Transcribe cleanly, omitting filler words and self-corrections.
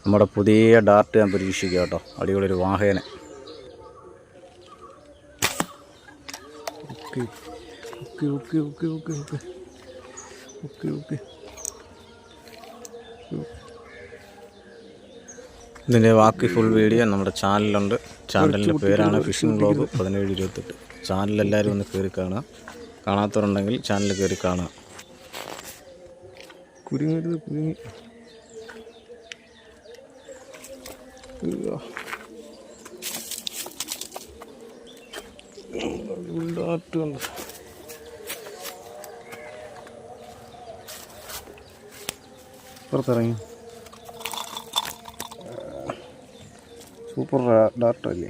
നമ്മുടെ പുതിയ ഡാർട്ട് ഞാൻ പരീക്ഷിക്കുക കേട്ടോ. അടിപൊളി ഒരു വാഹേന. Okay okay okay okay okay okay okay. ഇതിൻ്റെ ബാക്കി ഫുൾ വീഡിയോ നമ്മുടെ ചാനലിലുണ്ട്. ചാനലിൻ്റെ പേരാണ് ഫിഷിംഗ് വ്ലോഗ് 1728. ചാനലെല്ലാവരും ഒന്ന് കയറി കാണുക. കാണാത്തവരുണ്ടെങ്കിൽ ചാനൽ കയറി കാണുക. കുരുങ്ങരുത്, കുരുങ്ങി. ഡാർട്ടുണ്ട്. പുറത്തിറങ്ങി. സൂപ്പർ ഡാർട്ടല്ലേ.